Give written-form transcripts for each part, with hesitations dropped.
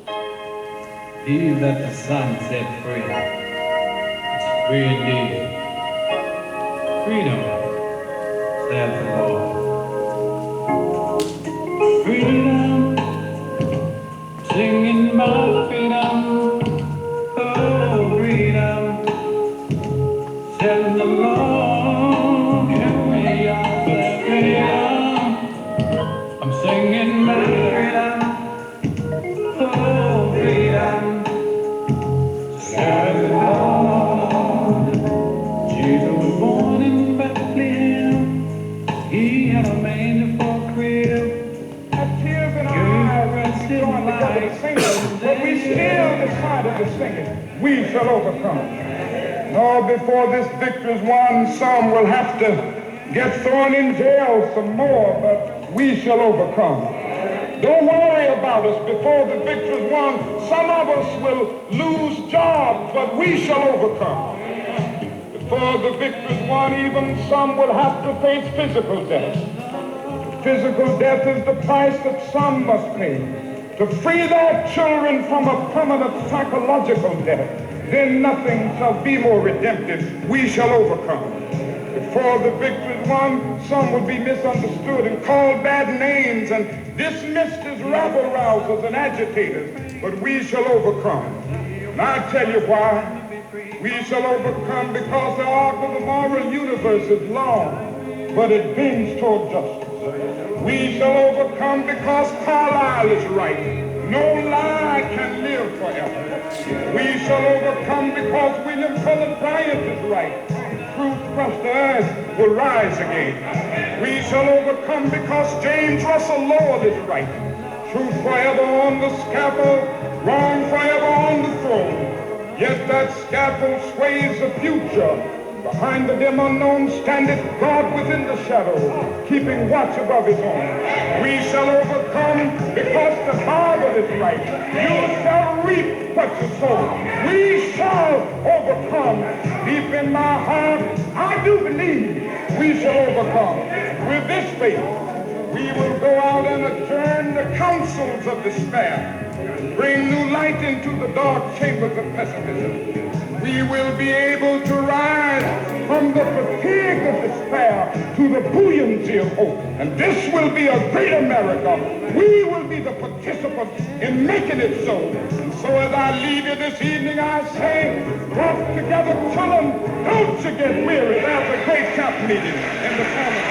He that the Son set free is free indeed. Freedom, saith the Lord. Freedom, singing my freedom. Oh, freedom, saith the Lord. Give me all the freedom. I'm singing my freedom. Oh, freedom, saith the Lord. Jesus was born in Bethlehem. He had a manger for a crib. Had tears in our eyes and joined together to sing it, but we still decided to sing it. We shall overcome. No, before this victory is won, some will have to get thrown in jail some more, but we shall overcome. Don't worry about us. Before the victory is won, some of us will lose jobs, but we shall overcome. Before the victory is won, even some will have to face physical death. Physical death is the price that some must pay to free their children from a permanent psychological death. Then nothing shall be more redemptive. We shall overcome. Before the victory is won, some will be misunderstood and called bad names and dismissed as rabble-rousers and agitators, but we shall overcome. And I tell you why. We shall overcome because the arc of the moral universe is long, but it bends toward justice. We shall overcome because Carlyle is right. No lie can live forever. We shall overcome because William Cullen Bryant is right. Truth crushed to earth will rise again. We shall overcome because James Russell Lowell is right. Truth forever on the scaffold, wrong forever on the throne. Yet that scaffold sways the future. Behind the dim unknown standeth God within the shadow, keeping watch above his own. We shall overcome because the Bible is right. You shall reap what you sow. We shall overcome. Deep in my heart, I do believe we shall overcome. With this faith, we will go out and adjourn the councils of despair. Bring new light into the dark chambers of pessimism. We will be able to rise from the fatigue of despair to the buoyancy of hope. And this will be a great America. We will be the participants in making it so. And so as I leave you this evening, I say, walk together, children. Don't you get weary. There's a great camp meeting in the corner.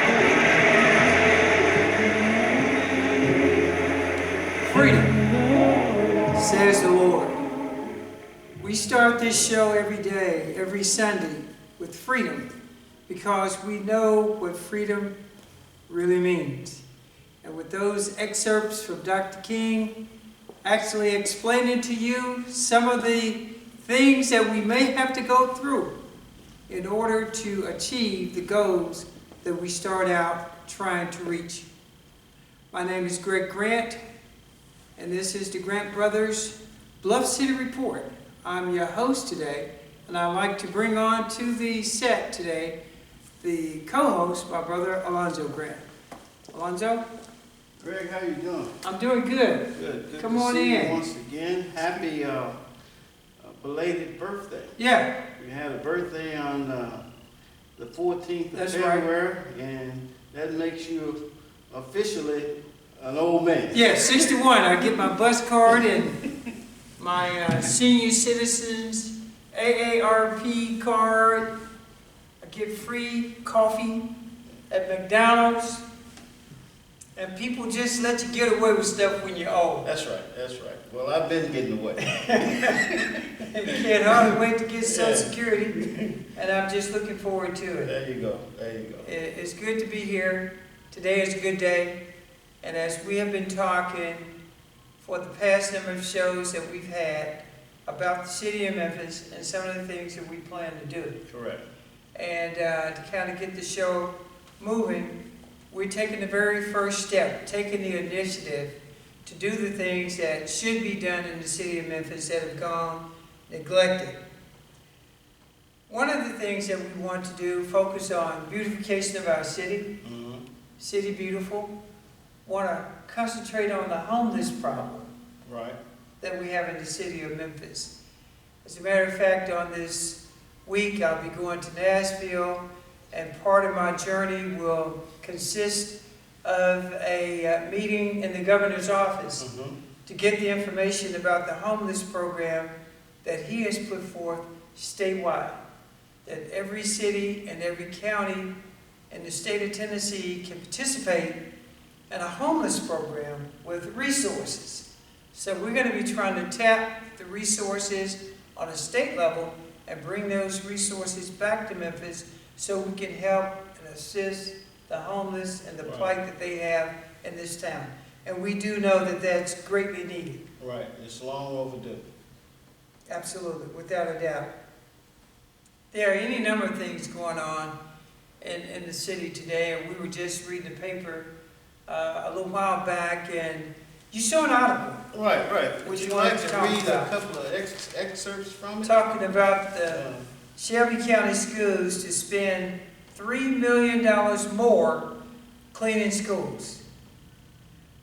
Freedom, says the Lord. We start this show every day, every Sunday, with freedom because we know what freedom really means. And with those excerpts from Dr. King actually explaining to you some of the things that we may have to go through in order to achieve the goals that we start out trying to reach. My name is Greg Grant, and this is the Grant Brothers Bluff City Report. I'm your host today, and I'd like to bring on to the set today the co-host, my brother Alonzo Grant. Alonzo? Greg, how you doing? I'm doing good. Good. Come to on see in. You once again. Happy belated birthday. Yeah. You had a birthday on the 14th of That's February, right. And that makes you officially an old man. Yeah, 61. I get my bus card and my senior citizens AARP card. I get free coffee at McDonald's. And people just let you get away with stuff when you're old. That's right. Well, I've been getting away. And you can't hardly wait to get Social Security. And I'm just looking forward to it. There you go. It's good to be here. Today is a good day. And as we have been talking for the past number of shows that we've had about the city of Memphis and some of the things that we plan to do. Correct. And to kind of get the show moving, we're taking the very first step, taking the initiative to do the things that should be done in the city of Memphis that have gone neglected. One of the things that we want to do, focus on beautification of our city, City Beautiful. Want to concentrate on the homeless problem. Right. that we have in the city of Memphis. As a matter of fact, on this week, I'll be going to Nashville, and part of my journey will consist of a meeting in the governor's office to get the information about the homeless program that he has put forth statewide, that every city and every county in the state of Tennessee can participate in a homeless program with resources. So we're going to be trying to tap the resources on a state level and bring those resources back to Memphis so we can help and assist the homeless and the plight that they have in this town. And we do know that that's greatly needed. Right, it's long overdue. Absolutely, without a doubt. There are any number of things going on in the city today, and we were just reading the paper a little while back, and you saw an article. Right. Would you like to read about a couple of excerpts from it? Talking about the Shelby County schools to spend $3 million more cleaning schools.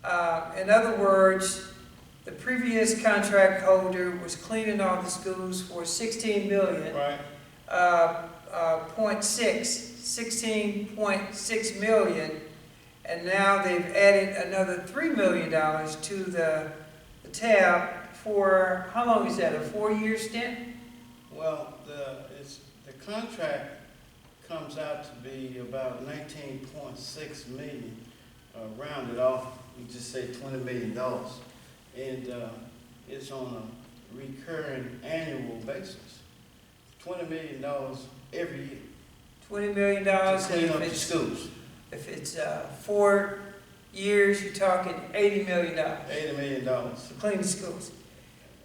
In other words, the previous contract holder was cleaning all the schools for $16 million. Right. 16.6 million, and now they've added another $3 million to the tab for, how long is that, a 4-year stint? Well, the contract comes out to be about 19.6 million, rounded off, we just say $20 million. And it's on a recurring annual basis. $20 million every year. $20 million to clean up the schools. If it's 4 years, you're talking $80 million. $80 million. To clean the schools.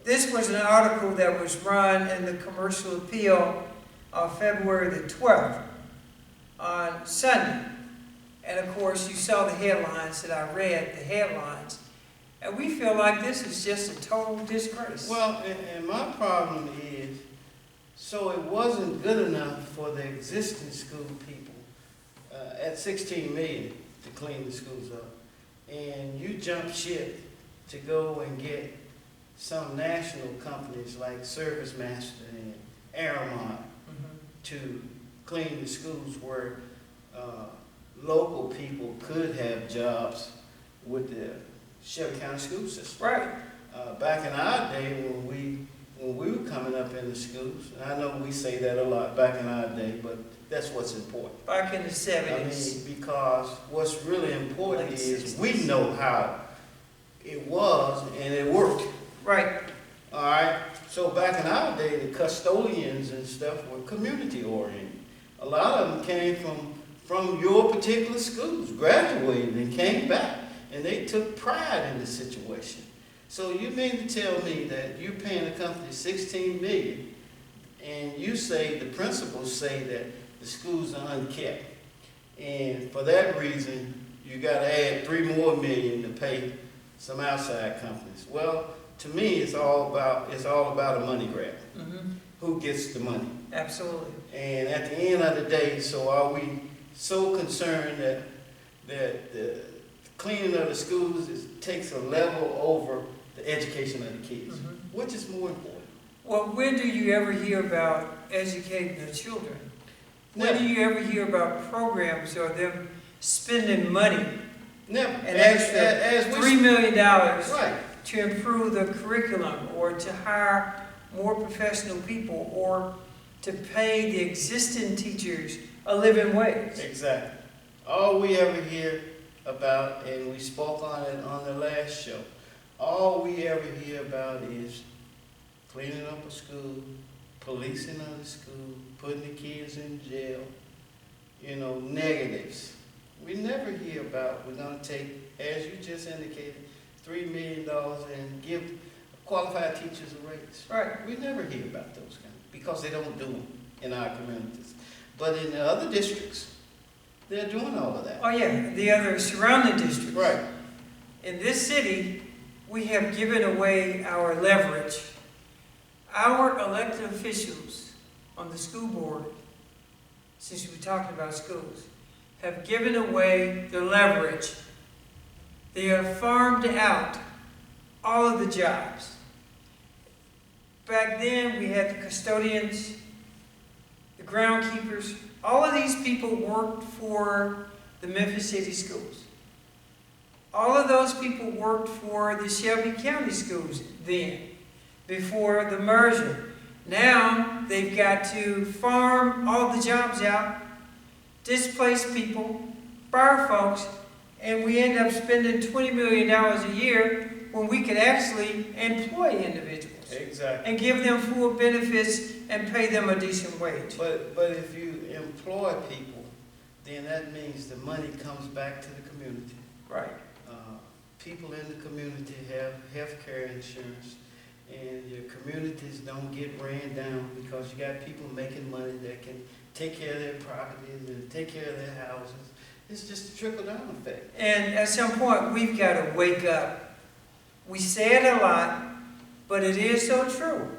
This was an article that was run in the Commercial Appeal on February the 12th, on Sunday. And of course, you saw the headlines that I read, the headlines. And we feel like this is just a total disgrace. Well, and my problem is, so it wasn't good enough for the existing school people at $16 million to clean the schools up. And you jump ship to go and get some national companies like ServiceMaster and Aramont to clean the schools where local people could have jobs with the Shelby County school system. Right. Back in our day when we were coming up in the schools, and I know we say that a lot back in our day, but that's what's important. Back in the 70s. I mean, because what's really important is we know how it was and it worked. Right. All right. So back in our day, the custodians and stuff were community oriented. A lot of them came from your particular schools, graduated and came back, and they took pride in the situation. So you mean to tell me that you're paying the company $16 million, and you say, the principals say that the schools are unkept, and for that reason, you got to add $3 more million to pay some outside companies. Well, to me, it's all about a money grab. Who gets the money? Absolutely. And at the end of the day, so are we so concerned that the cleaning of the schools takes a level over the education of the kids? Which is more important? Well, when do you ever hear about educating the children? When do you ever hear about programs or them spending money? Never. An extra $3 million right. to improve the curriculum, or to hire more professional people, or to pay the existing teachers a living wage. Exactly. All we ever hear about, and we spoke on it on the last show, all we ever hear about is cleaning up a school, policing of the school, putting the kids in jail, negatives. We never hear about, we're going to take, as you just indicated, $3 million and give qualified teachers a raise. Right. We never hear about those kind because they don't do them in our communities. But in the other districts, they're doing all of that. Oh yeah, the other surrounding districts. Right. In this city, we have given away our leverage. Our elected officials on the school board, since we're talking about schools, have given away their leverage. They have farmed out all of the jobs. Back then, we had the custodians, the groundkeepers. All of these people worked for the Memphis City Schools. All of those people worked for the Shelby County Schools then, before the merger. Now, they've got to farm all the jobs out, displace people, fire folks, and we end up spending $20 million a year when we could actually employ individuals. Exactly. And give them full benefits and pay them a decent wage. But if you employ people, then that means the money comes back to the community. Right. People in the community have health care insurance, and your communities don't get ran down because you got people making money that can take care of their properties and take care of their houses. It's just a trickle-down effect. And at some point, we've got to wake up. We say it a lot, but it is so true.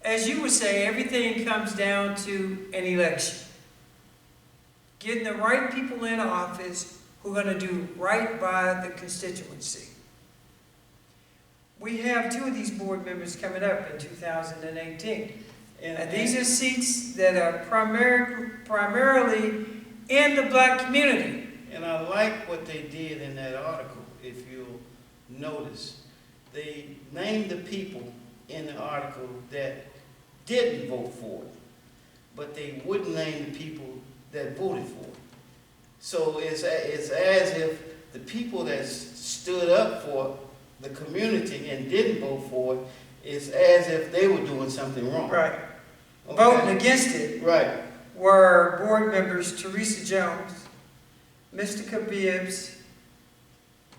As you would say, everything comes down to an election. Getting the right people in office who are going to do right by the constituency. We have 2 of these board members coming up in 2018. And these are seats that are primarily in the black community. And I like what they did in that article, if you'll notice. They named the people in the article that didn't vote for it, but they wouldn't name the people that voted for it. So it's as if the people that stood up for the community and didn't vote for it, it's as if they were doing something wrong. Right. Okay? Voting against it Right. were board members Teresa Jones, Mr. Khabibs,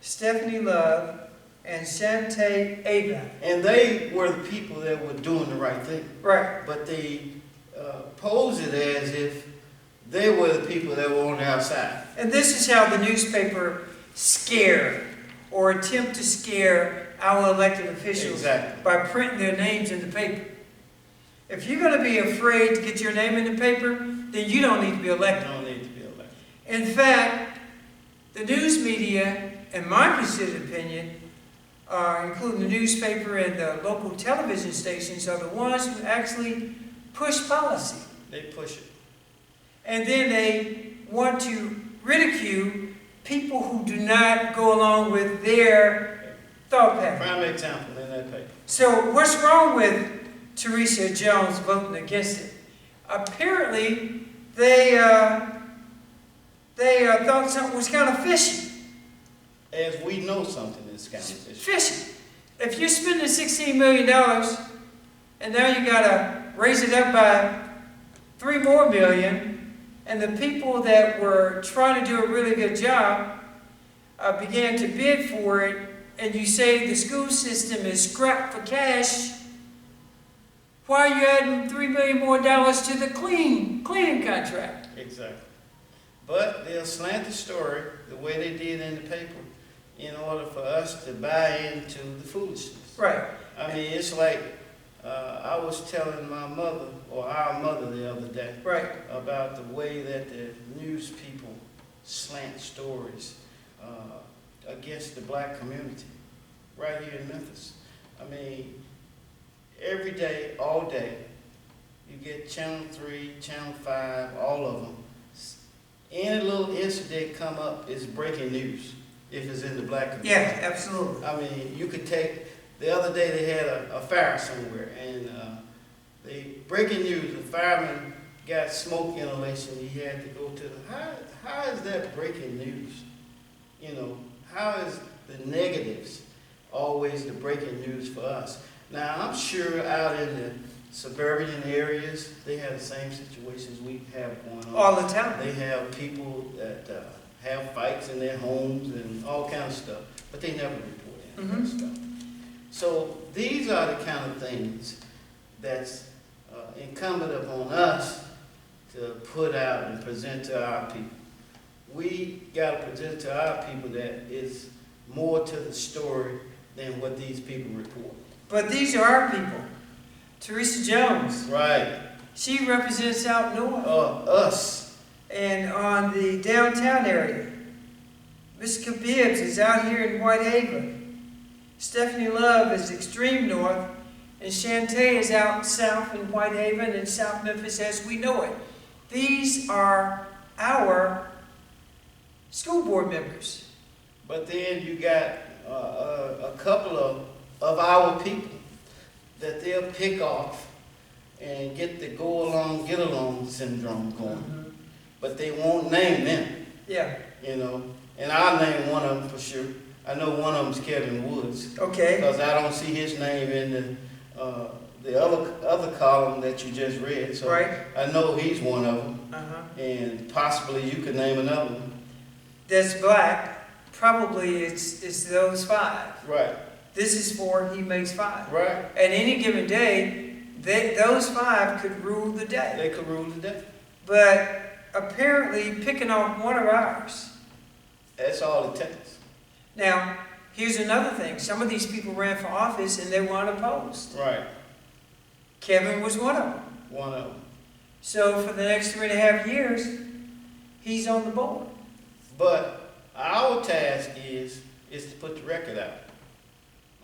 Stephanie Love, and Shantae Ava. And they were the people that were doing the right thing. Right. But they posed it as if they were the people that were on the outside. And this is how the newspaper scare or attempt to scare our elected officials. Exactly. By printing their names in the paper. If you're going to be afraid to get your name in the paper, then you don't need to be elected. You don't need to be elected. In fact, the news media, in my considered opinion, including the newspaper and the local television stations, are the ones who actually push policy. They push it. And then they want to ridicule people who do not go along with their thought pattern. Prime example in that paper. So what's wrong with Teresa Jones voting against it? Apparently, they thought something was kind of fishy. As we know something is kind of fishy. Fishy. If you're spending $16 million and now you got to raise it up by $3 more million, and the people that were trying to do a really good job began to bid for it, and you say the school system is scrapped for cash, why are you adding $3 million more to the cleaning contract? Exactly. But they'll slant the story the way they did in the paper in order for us to buy into the foolishness. Right. I mean, it's like I was telling my mother, or our mother the other day, right, about the way that the news people slant stories against the black community right here in Memphis. I mean, every day, all day, you get Channel 3, Channel 5, all of them. Any little incident come up is breaking news if it's in the black community. Yeah, absolutely. I mean, you could take, the other day they had a fire somewhere, and the breaking news, the fireman got smoke inhalation. He had to go to the, how is that breaking news? You know, how is the negatives always the breaking news for us? Now, I'm sure out in the suburban areas, they have the same situations we have going on. All the time. They have people that have fights in their homes and all kinds of stuff, but they never report any of that stuff. So these are the kind of things that's incumbent upon us to put out and present to our people. We got to present to our people that is more to the story than what these people report. But these are our people. Teresa Jones. Right. She represents out north. Us. And on the downtown area. Ms. Khabibs is out here in Whitehaven. Stephanie Love is extreme north. And Shantae is out south in Whitehaven and South Memphis as we know it. These are our school board members. But then you got a couple of our people that they'll pick off and get the go along, get along syndrome going. But they won't name them. Yeah. You know, and I'll name one of them for sure. I know one of them's Kevin Woods. Okay. Because I don't see his name in the other column that you just read. So right. I know he's one of them. And possibly you could name another one. That's black. Probably it's those 5. Right. This is 4, he makes 5. Right. At any given day, those 5 could rule the day. They could rule the day. But apparently picking off one of ours. That's all it takes. Now, here's another thing. Some of these people ran for office and they weren't opposed. Right. Kevin was one of them. One of them. So for the next 3.5 years, he's on the board. But our task is to put the record out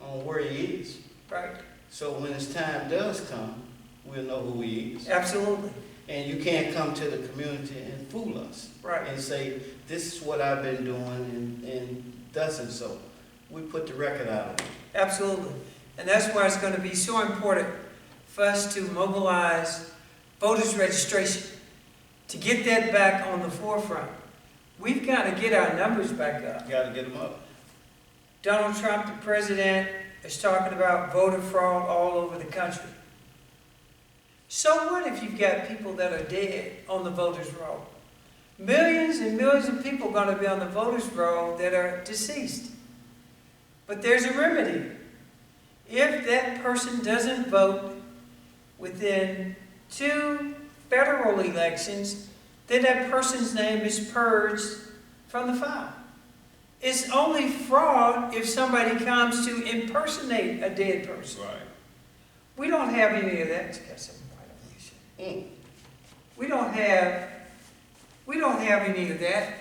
on where he is. Right. So when his time does come, we'll know who he is. Absolutely. And you can't come to the community and fool us. Right. And say, this is what I've been doing and thus and so. We put the record out. Absolutely. And that's why it's going to be so important for us to mobilize voters registration, to get that back on the forefront. We've got to get our numbers back up. Got to get them up. Donald Trump, the president, is talking about voter fraud all over the country. So what if you've got people that are dead on the voters' roll? Millions and millions of people are going to be on the voters' roll that are deceased. But there's a remedy. If that person doesn't vote within 2 federal elections, then that person's name is purged from the file. It's only fraud if somebody comes to impersonate a dead person. Right. We don't have any of that. We don't have any of that.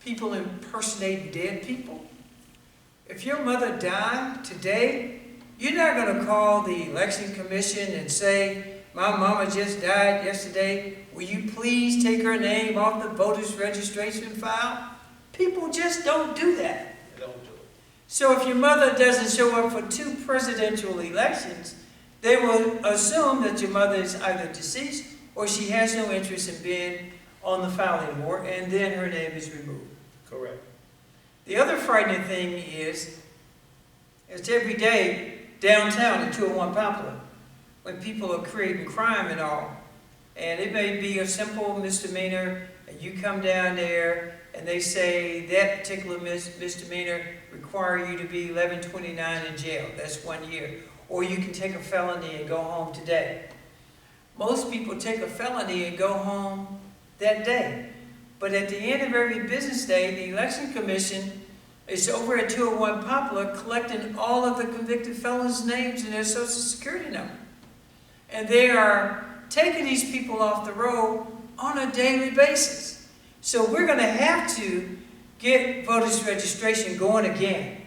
People impersonate dead people. If your mother died today, you're not going to call the election commission and say, my mama just died yesterday. Will you please take her name off the voters registration file? People just don't do that. They don't do it. So if your mother doesn't show up for 2 presidential elections, they will assume that your mother is either deceased or she has no interest in being on the file anymore, and then her name is removed. Correct. The other frightening thing is every day downtown at 201 Poplar, when people are creating crime and all, and it may be a simple misdemeanor, and you come down there and they say that particular misdemeanor require you to be 1129 in jail. That's 1 year. Or you can take a felony and go home today. Most people take a felony and go home that day. But at the end of every business day, the election commission is over at 201 Poplar collecting all of the convicted felons' names and their social security number. And they are taking these people off the roll on a daily basis. So we're going to have to get voters registration going again.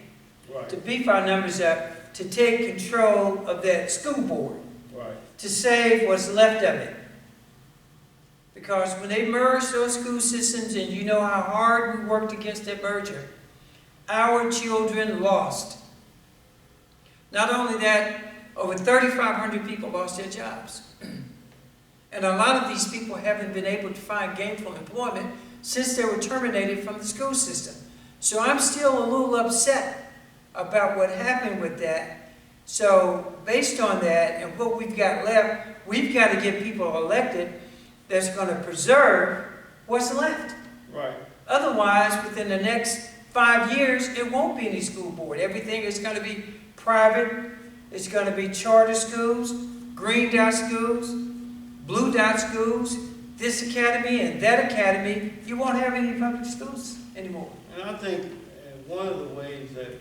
Right. To beef our numbers up, to take control of that school board. Right. To save what's left of it. Because when they merged those school systems, and you know how hard we worked against that merger, our children lost. Not only that, over 3,500 people lost their jobs. And a lot of these people haven't been able to find gainful employment since they were terminated from the school system. So I'm still a little upset about what happened with that. So based on that and what we've got left, we've got to get people elected that's going to preserve what's left. Right. Otherwise, within the next 5 years, it won't be any school board. Everything is going to be private. It's going to be charter schools, green dot schools, blue dot schools, this academy and that academy. You won't have any public schools anymore. And I think one of the ways that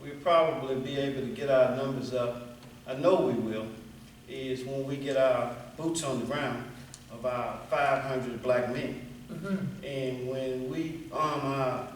we'll probably be able to get our numbers up, I know we will, is when we get our boots on the ground of our 500 black men. Mm-hmm. And when we arm our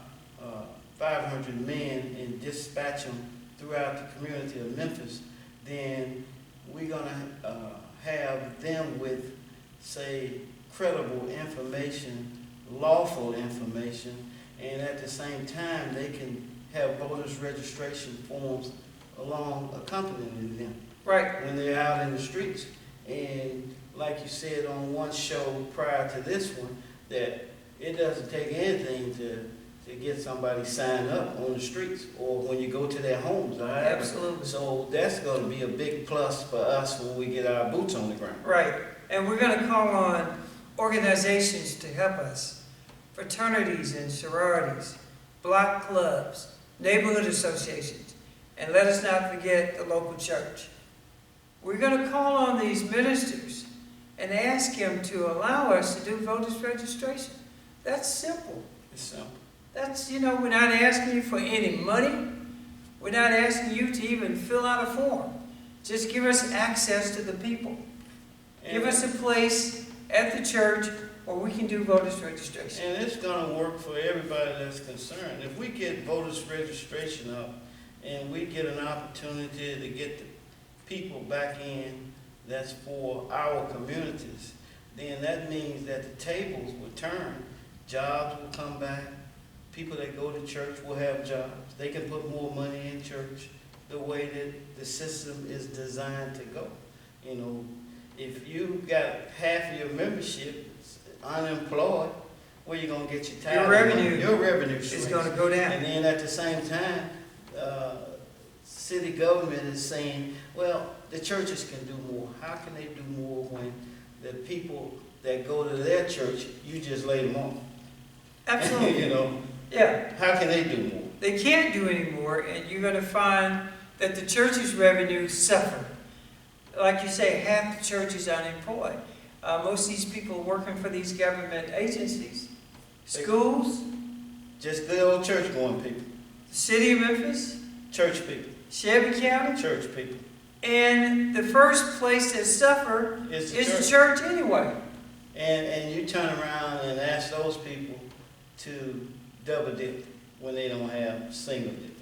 500 men and dispatch them throughout the community of Memphis, then we're gonna have them with, say, credible information, lawful information, and at the same time, they can have voters registration forms along accompanying them Right. when they're out in the streets. And like you said on one show prior to this one, that it doesn't take anything to get somebody signed up on the streets or when you go to their homes. All right? Absolutely. So that's going to be a big plus for us when we get our boots on the ground. Right. And we're going to call on organizations to help us. Fraternities and sororities, block clubs, neighborhood associations, and let us not forget the local church. We're going to call on these ministers and ask them to allow us to do voters registration. That's simple. It's simple. That's, we're not asking you for any money. We're not asking you to even fill out a form. Just give us access to the people. Give us a place at the church where we can do voters registration. And it's going to work for everybody that's concerned. If we get voters registration up and we get an opportunity to get the people back in that's for our communities, then that means that the tables will turn. Jobs will come back. People that go to church will have jobs. They can put more money in church the way that the system is designed to go. If you got half of your membership unemployed, where you going to get your tithe? Your revenue is going to go down. And then at the same time, city government is saying, well, the churches can do more. How can they do more when the people that go to their church, you just lay them off? Absolutely. Yeah. How can they do more? They can't do any more, and you're going to find that the church's revenues suffer. Like you say, half the church is unemployed. Most of these people working for these government agencies, schools, just good old church going people. City of Memphis, church people. Shelby County, church people. And the first place that suffer is the church anyway. And you turn around and ask those people to double dip when they don't have single dipping.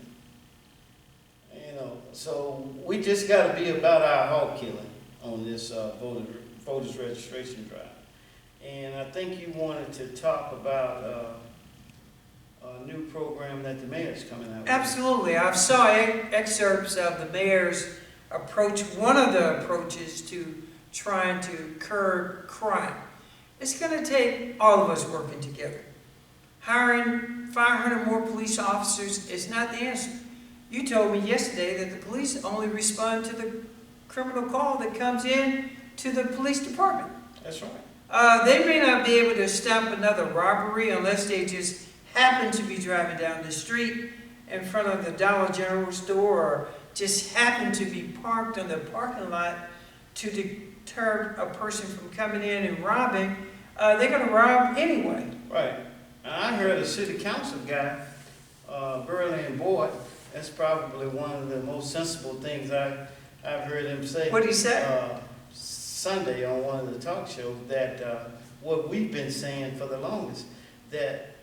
So we just got to be about our hog killing on this voters registration drive. And I think you wanted to talk about a new program that the mayor's coming out with. Absolutely. I saw excerpts of the mayor's approach, one of the approaches to trying to curb crime. It's going to take all of us working together. Hiring 500 more police officers is not the answer. You told me yesterday that the police only respond to the criminal call that comes in to the police department. That's right. They may not be able to stop another robbery unless they just happen to be driving down the street in front of the Dollar General store or just happen to be parked on the parking lot to deter a person from coming in and robbing. They're going to rob anyway. Right. And I heard a city council guy, Burley and Boyd, that's probably one of the most sensible things I've heard him say. What did he say? Sunday on one of the talk shows, that what we've been saying for the longest, that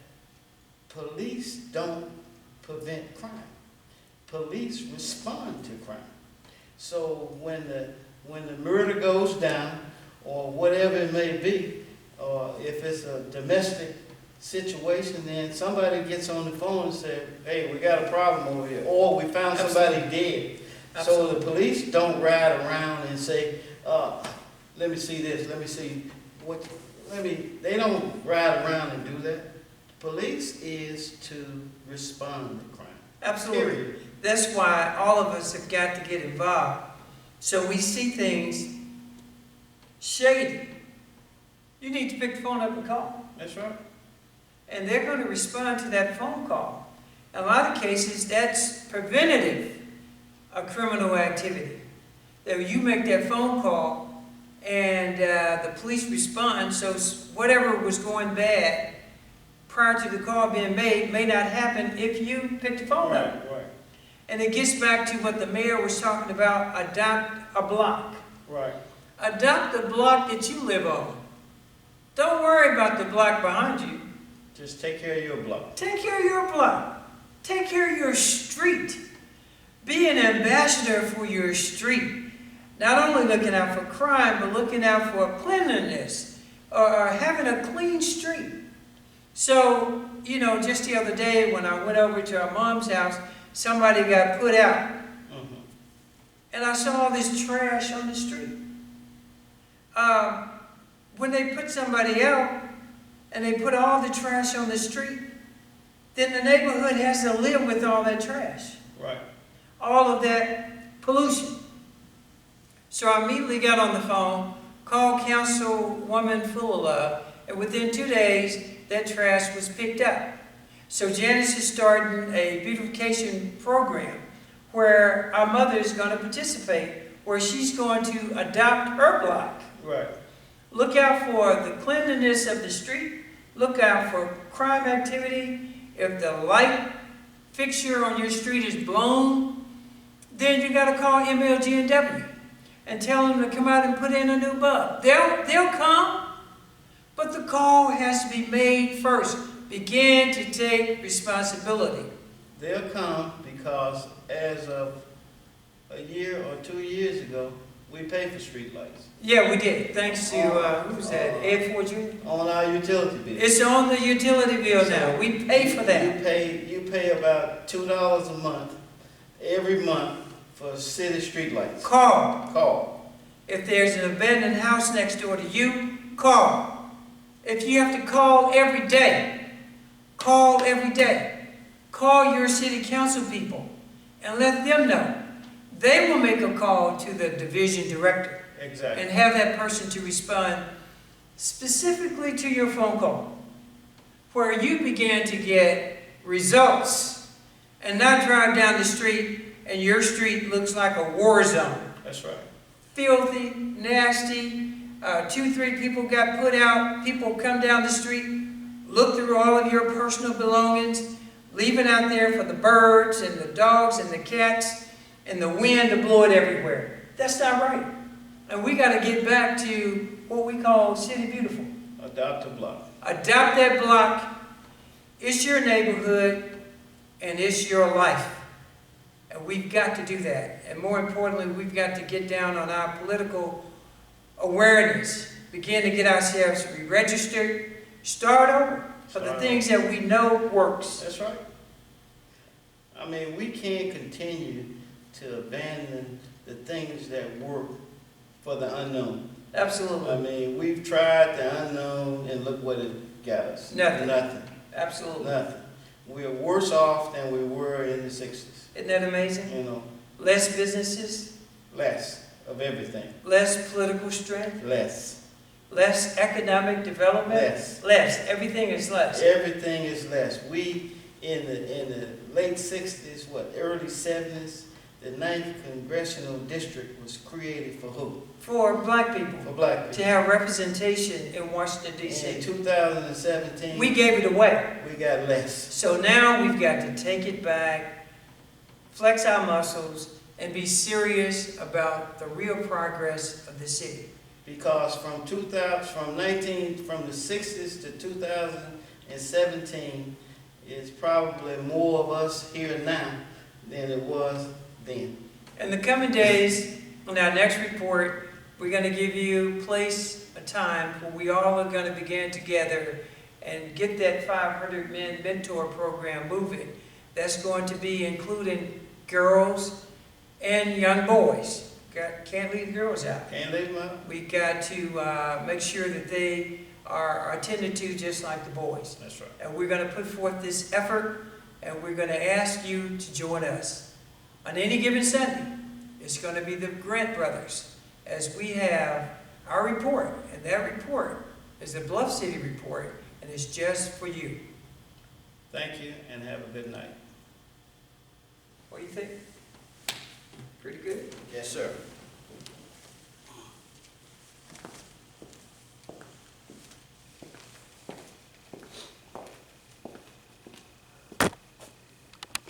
police don't prevent crime. Police respond to crime. So when the murder goes down, or whatever it may be, or if it's a domestic situation, then somebody gets on the phone and says, hey, we got a problem over here, or we found somebody dead. Absolutely. So the police don't ride around and say, let me see this, let me see what, they don't ride around and do that. Police is to respond to crime. Absolutely. Period. That's why all of us have got to get involved. So we see things shady. You need to pick the phone up and call. That's right. And they're going to respond to that phone call. In a lot of cases, that's preventative of criminal activity. That you make that phone call and the police respond, so whatever was going bad prior to the call being made may not happen if you pick the phone up. Right. And it gets back to what the mayor was talking about, adopt a block. Right. Adopt the block that you live on. Don't worry about the block behind you. Just take care of your block. Take care of your block. Take care of your street. Be an ambassador for your street. Not only looking out for crime, but looking out for cleanliness or having a clean street. So, you know, just the other day when I went over to our mom's house, somebody got put out. And I saw all this trash on the street. When they put somebody out and they put all the trash on the street, then the neighborhood has to live with all that trash. Right. All of that pollution. So I immediately got on the phone, called Councilwoman Fuller, and within 2 days, that trash was picked up. So Janice is starting a beautification program where our mother is going to participate, where she's going to adopt her block. Right. Look out for the cleanliness of the street. Look out for crime activity. If the light fixture on your street is blown, then you got to call MLG&W and tell them to come out and put in a new bulb. They'll come, but the call has to be made first. Begin to take responsibility. They'll come because as of a year or 2 years ago, we pay for street lights. Yeah, we did. Thanks to, who's that, Ed Ford Jr.? On our utility bill. It's on the utility bill now. We pay for that. You pay about $2 a month, every month, for city street lights. Call. If there's an abandoned house next door to you, call. If you have to call every day, call every day. Call your city council people and let them know. They will make a call to the division director. Exactly. And have that person to respond specifically to your phone call, where you begin to get results and not drive down the street and your street looks like a war zone. That's right. Filthy, nasty, 2-3 people got put out, people come down the street, look through all of your personal belongings, leave it out there for the birds and the dogs and the cats and the wind to blow it everywhere. That's not right. And we got to get back to what we call City Beautiful. Adopt a block. Adopt that block. It's your neighborhood and it's your life. And we've got to do that. And more importantly, we've got to get down on our political awareness. Begin to get ourselves re-registered. Start over for the things that we know works. That's right. I mean, we can't continue to abandon the things that work for the unknown. Absolutely. I mean, we've tried the unknown and look what it got us. Nothing. Nothing. Absolutely. Nothing. We're worse off than we were in the 60s. Isn't that amazing? You know, Less businesses, less of everything. less political strength, Less. less economic development. Less. Less. Everything is less. Everything is less. We, in the late 60s, early 70s, the 9th Congressional District was created for who? For black people. For black people. To have representation in Washington, D.C. In 2017, We gave it away. we got less. So now we've got to take it back, flex our muscles, and be serious about the real progress of the city. Because from the 60s to 2017, it's probably more of us here now than it was then. In the coming days, in our next report, we're going to give you a time where we all are going to begin together and get that 500-man mentor program moving. That's going to be including girls and young boys. Can't leave girls out. Can't leave them out? We got to make sure that they are attended to just like the boys. That's right. And we're going to put forth this effort, and we're going to ask you to join us. On any given Sunday, it's going to be the Grant brothers, as we have our report. And that report is the Bluff City report, and it's just for you. Thank you, and have a good night. What do you think? Pretty good? Yes, sir.